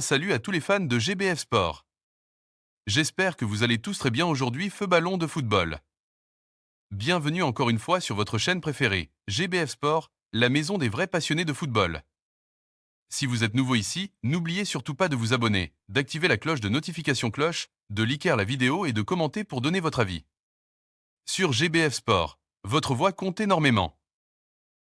Salut à tous les fans de GBF Sport. J'espère que vous allez tous très bien aujourd'hui, feu ballon de football. Bienvenue encore une fois sur votre chaîne préférée, GBF Sport, la maison des vrais passionnés de football. Si vous êtes nouveau ici, n'oubliez surtout pas de vous abonner, d'activer la cloche de notification cloche, de liker la vidéo et de commenter pour donner votre avis. Sur GBF Sport, votre voix compte énormément.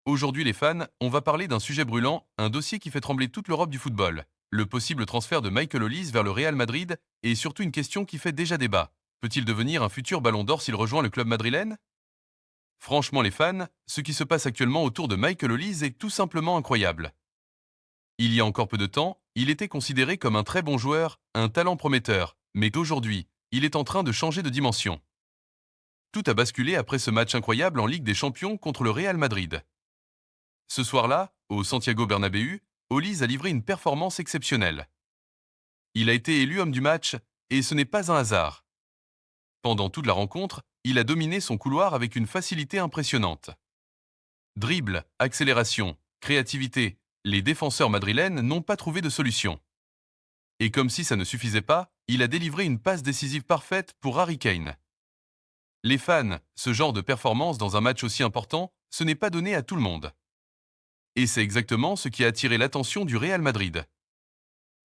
Aujourd'hui les fans, on va parler d'un sujet brûlant, un dossier qui fait trembler toute l'Europe du football. Le possible transfert de Michael Olise vers le Real Madrid et surtout une question qui fait déjà débat. Peut-il devenir un futur ballon d'or s'il rejoint le club madrilène? Franchement les fans, ce qui se passe actuellement autour de Michael Olise est tout simplement incroyable. Il y a encore peu de temps, il était considéré comme un très bon joueur, un talent prometteur, mais aujourd'hui, il est en train de changer de dimension. Tout a basculé après ce match incroyable en Ligue des Champions contre le Real Madrid. Ce soir-là, au Santiago Bernabéu, Olise a livré une performance exceptionnelle. Il a été élu homme du match, et ce n'est pas un hasard. Pendant toute la rencontre, il a dominé son couloir avec une facilité impressionnante. Dribble, accélération, créativité, les défenseurs madrilènes n'ont pas trouvé de solution. Et comme si ça ne suffisait pas, il a délivré une passe décisive parfaite pour Harry Kane. Les fans, ce genre de performance dans un match aussi important, ce n'est pas donné à tout le monde. Et c'est exactement ce qui a attiré l'attention du Real Madrid.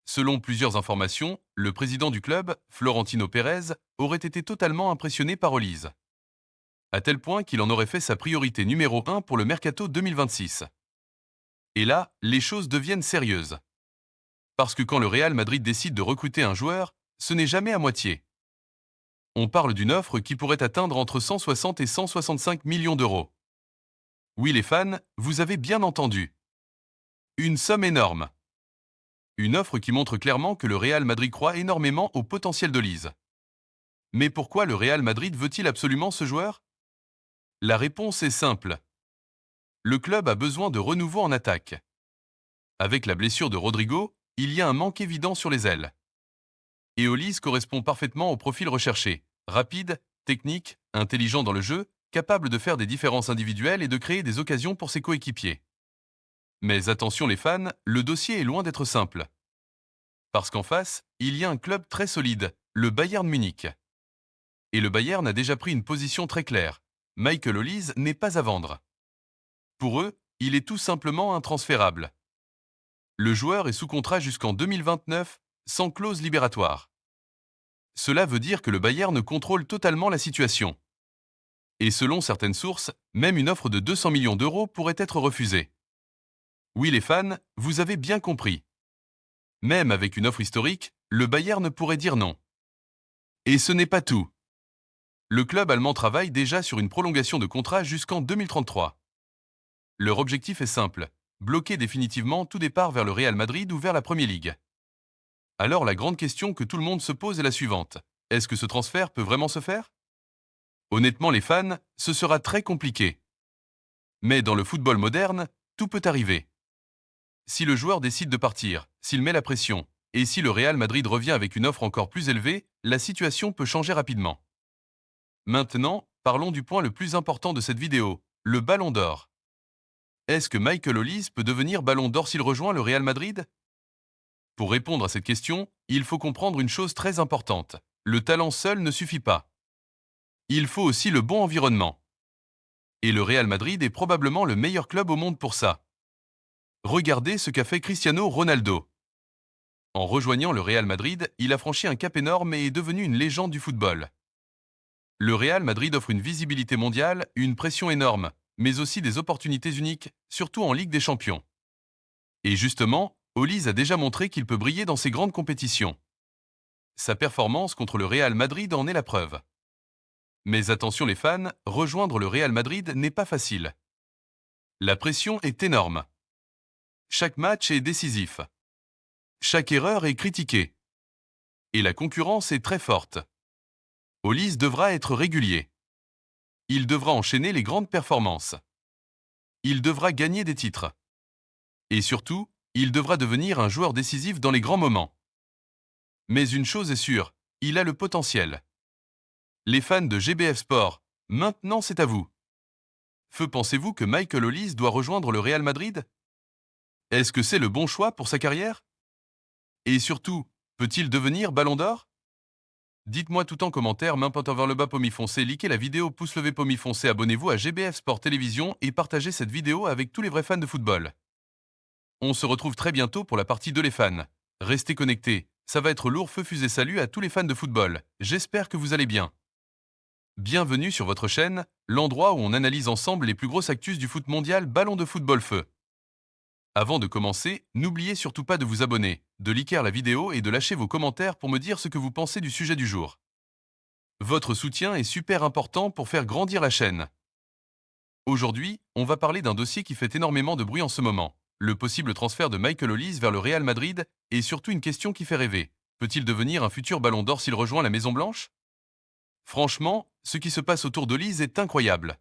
Selon plusieurs informations, le président du club, Florentino Pérez, aurait été totalement impressionné par Olise. À tel point qu'il en aurait fait sa priorité numéro 1 pour le mercato 2026. Et là, les choses deviennent sérieuses. Parce que quand le Real Madrid décide de recruter un joueur, ce n'est jamais à moitié. On parle d'une offre qui pourrait atteindre entre 160 et 165 millions d'euros. Oui les fans, vous avez bien entendu. Une somme énorme. Une offre qui montre clairement que le Real Madrid croit énormément au potentiel d'Olise. Mais pourquoi le Real Madrid veut-il absolument ce joueur? La réponse est simple. Le club a besoin de renouveau en attaque. Avec la blessure de Rodrigo, il y a un manque évident sur les ailes. Et Olise correspond parfaitement au profil recherché. Rapide, technique, intelligent dans le jeu, capable de faire des différences individuelles et de créer des occasions pour ses coéquipiers. Mais attention les fans, le dossier est loin d'être simple. Parce qu'en face, il y a un club très solide, le Bayern Munich. Et le Bayern a déjà pris une position très claire. Michael Olise n'est pas à vendre. Pour eux, il est tout simplement intransférable. Le joueur est sous contrat jusqu'en 2029, sans clause libératoire. Cela veut dire que le Bayern contrôle totalement la situation. Et selon certaines sources, même une offre de 200 millions d'euros pourrait être refusée. Oui les fans, vous avez bien compris. Même avec une offre historique, le Bayern pourrait dire non. Et ce n'est pas tout. Le club allemand travaille déjà sur une prolongation de contrat jusqu'en 2033. Leur objectif est simple, bloquer définitivement tout départ vers le Real Madrid ou vers la Premier League. Alors la grande question que tout le monde se pose est la suivante. Est-ce que ce transfert peut vraiment se faire? Honnêtement les fans, ce sera très compliqué. Mais dans le football moderne, tout peut arriver. Si le joueur décide de partir, s'il met la pression, et si le Real Madrid revient avec une offre encore plus élevée, la situation peut changer rapidement. Maintenant, parlons du point le plus important de cette vidéo, le Ballon d'Or. Est-ce que Michael Olise peut devenir Ballon d'Or s'il rejoint le Real Madrid? Pour répondre à cette question, il faut comprendre une chose très importante. Le talent seul ne suffit pas. Il faut aussi le bon environnement. Et le Real Madrid est probablement le meilleur club au monde pour ça. Regardez ce qu'a fait Cristiano Ronaldo. En rejoignant le Real Madrid, il a franchi un cap énorme et est devenu une légende du football. Le Real Madrid offre une visibilité mondiale, une pression énorme, mais aussi des opportunités uniques, surtout en Ligue des Champions. Et justement, Olise a déjà montré qu'il peut briller dans ces grandes compétitions. Sa performance contre le Real Madrid en est la preuve. Mais attention les fans, rejoindre le Real Madrid n'est pas facile. La pression est énorme. Chaque match est décisif. Chaque erreur est critiquée. Et la concurrence est très forte. Olise devra être régulier. Il devra enchaîner les grandes performances. Il devra gagner des titres. Et surtout, il devra devenir un joueur décisif dans les grands moments. Mais une chose est sûre, il a le potentiel. Les fans de GBF Sport, maintenant c'est à vous. Pensez-vous que Michael Olise doit rejoindre le Real Madrid? Est-ce que c'est le bon choix pour sa carrière? Et surtout, peut-il devenir Ballon d'Or? Dites-moi tout en commentaire, main pointeur vers le bas, pommi foncé, likez la vidéo, pouce levé, pommi foncé, abonnez-vous à GBF Sport Télévision et partagez cette vidéo avec tous les vrais fans de football. On se retrouve très bientôt pour la partie de les fans. Restez connectés, ça va être lourd, feu fusée, salut à tous les fans de football, j'espère que vous allez bien. Bienvenue sur votre chaîne, l'endroit où on analyse ensemble les plus grosses actus du foot mondial, Ballon de football feu. Avant de commencer, n'oubliez surtout pas de vous abonner, de liker la vidéo et de lâcher vos commentaires pour me dire ce que vous pensez du sujet du jour. Votre soutien est super important pour faire grandir la chaîne. Aujourd'hui, on va parler d'un dossier qui fait énormément de bruit en ce moment. Le possible transfert de Michael Olise vers le Real Madrid est surtout une question qui fait rêver. Peut-il devenir un futur Ballon d'Or s'il rejoint la Maison Blanche? Franchement, ce qui se passe autour d'Olise est incroyable.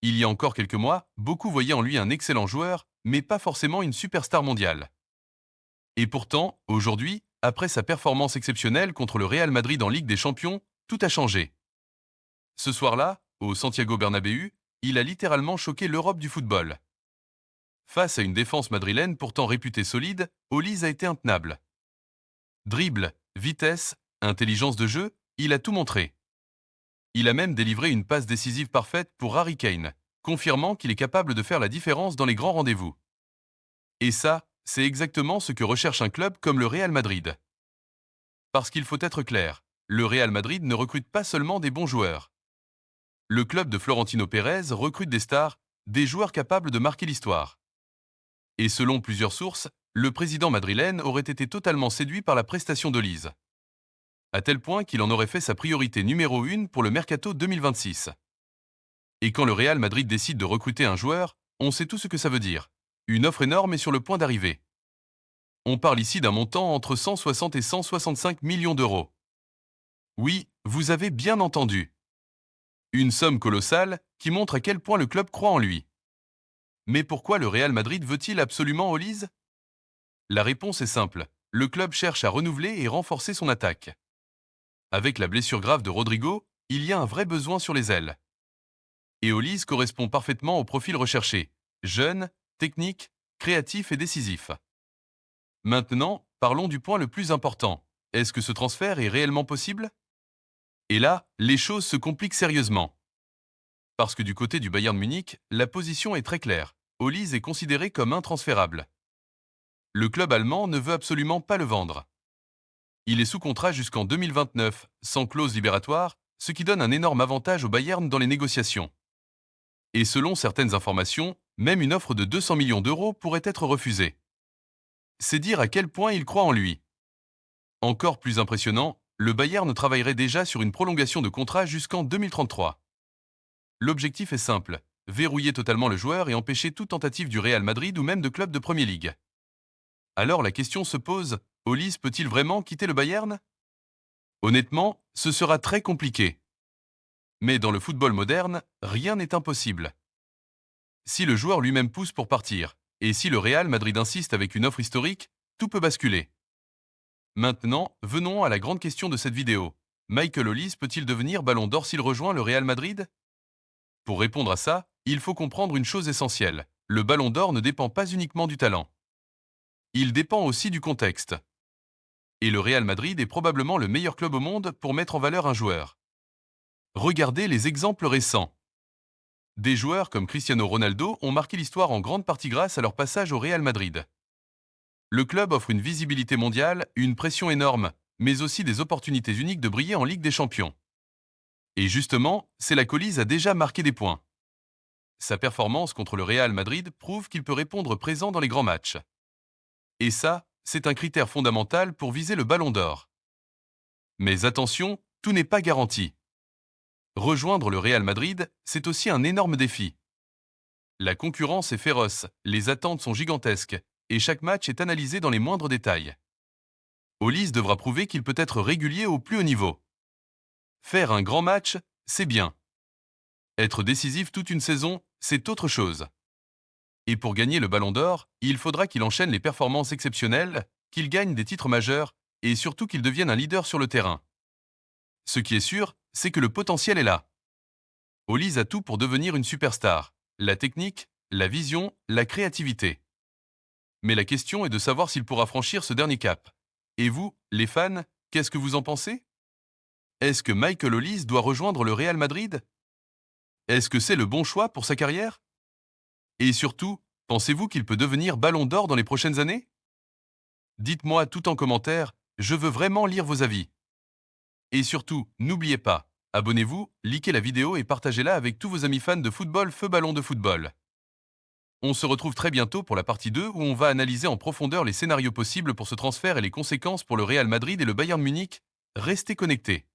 Il y a encore quelques mois, beaucoup voyaient en lui un excellent joueur, mais pas forcément une superstar mondiale. Et pourtant, aujourd'hui, après sa performance exceptionnelle contre le Real Madrid en Ligue des Champions, tout a changé. Ce soir-là, au Santiago Bernabéu, il a littéralement choqué l'Europe du football. Face à une défense madrilène pourtant réputée solide, Olise a été intenable. Dribble, vitesse, intelligence de jeu, il a tout montré. Il a même délivré une passe décisive parfaite pour Harry Kane, confirmant qu'il est capable de faire la différence dans les grands rendez-vous. Et ça, c'est exactement ce que recherche un club comme le Real Madrid. Parce qu'il faut être clair, le Real Madrid ne recrute pas seulement des bons joueurs. Le club de Florentino Pérez recrute des stars, des joueurs capables de marquer l'histoire. Et selon plusieurs sources, le président madrilène aurait été totalement séduit par la prestation d'Olise. À tel point qu'il en aurait fait sa priorité numéro 1 pour le mercato 2026. Et quand le Real Madrid décide de recruter un joueur, on sait tout ce que ça veut dire. Une offre énorme est sur le point d'arriver. On parle ici d'un montant entre 160 et 165 millions d'euros. Oui, vous avez bien entendu. Une somme colossale qui montre à quel point le club croit en lui. Mais pourquoi le Real Madrid veut-il absolument Olise? La réponse est simple. Le club cherche à renouveler et renforcer son attaque. Avec la blessure grave de Rodrigo, il y a un vrai besoin sur les ailes. Et Olise correspond parfaitement au profil recherché. Jeune, technique, créatif et décisif. Maintenant, parlons du point le plus important. Est-ce que ce transfert est réellement possible? Et là, les choses se compliquent sérieusement. Parce que du côté du Bayern Munich, la position est très claire. Olise est considéré comme intransférable. Le club allemand ne veut absolument pas le vendre. Il est sous contrat jusqu'en 2029, sans clause libératoire, ce qui donne un énorme avantage au Bayern dans les négociations. Et selon certaines informations, même une offre de 200 millions d'euros pourrait être refusée. C'est dire à quel point il croit en lui. Encore plus impressionnant, le Bayern travaillerait déjà sur une prolongation de contrat jusqu'en 2033. L'objectif est simple, verrouiller totalement le joueur et empêcher toute tentative du Real Madrid ou même de club de Premier League. Alors la question se pose, Olise peut-il vraiment quitter le Bayern? Honnêtement, ce sera très compliqué. Mais dans le football moderne, rien n'est impossible. Si le joueur lui-même pousse pour partir, et si le Real Madrid insiste avec une offre historique, tout peut basculer. Maintenant, venons à la grande question de cette vidéo. Michael Olise peut-il devenir Ballon d'Or s'il rejoint le Real Madrid? Pour répondre à ça, il faut comprendre une chose essentielle. Le Ballon d'Or ne dépend pas uniquement du talent. Il dépend aussi du contexte. Et le Real Madrid est probablement le meilleur club au monde pour mettre en valeur un joueur. Regardez les exemples récents. Des joueurs comme Cristiano Ronaldo ont marqué l'histoire en grande partie grâce à leur passage au Real Madrid. Le club offre une visibilité mondiale, une pression énorme, mais aussi des opportunités uniques de briller en Ligue des Champions. Et justement, c'est là qu'Olise a déjà marqué des points. Sa performance contre le Real Madrid prouve qu'il peut répondre présent dans les grands matchs. Et ça, c'est un critère fondamental pour viser le Ballon d'Or. Mais attention, tout n'est pas garanti. Rejoindre le Real Madrid, c'est aussi un énorme défi. La concurrence est féroce, les attentes sont gigantesques, et chaque match est analysé dans les moindres détails. Olise devra prouver qu'il peut être régulier au plus haut niveau. Faire un grand match, c'est bien. Être décisif toute une saison, c'est autre chose. Et pour gagner le Ballon d'Or, il faudra qu'il enchaîne les performances exceptionnelles, qu'il gagne des titres majeurs, et surtout qu'il devienne un leader sur le terrain. Ce qui est sûr, c'est que le potentiel est là. Olise a tout pour devenir une superstar. La technique, la vision, la créativité. Mais la question est de savoir s'il pourra franchir ce dernier cap. Et vous, les fans, qu'est-ce que vous en pensez? Est-ce que Michael Olise doit rejoindre le Real Madrid? Est-ce que c'est le bon choix pour sa carrière? Et surtout, pensez-vous qu'il peut devenir Ballon d'Or dans les prochaines années? Dites-moi tout en commentaire, je veux vraiment lire vos avis. Et surtout, n'oubliez pas, abonnez-vous, likez la vidéo et partagez-la avec tous vos amis fans de football Feu Ballon de football. On se retrouve très bientôt pour la partie 2 où on va analyser en profondeur les scénarios possibles pour ce transfert et les conséquences pour le Real Madrid et le Bayern Munich. Restez connectés.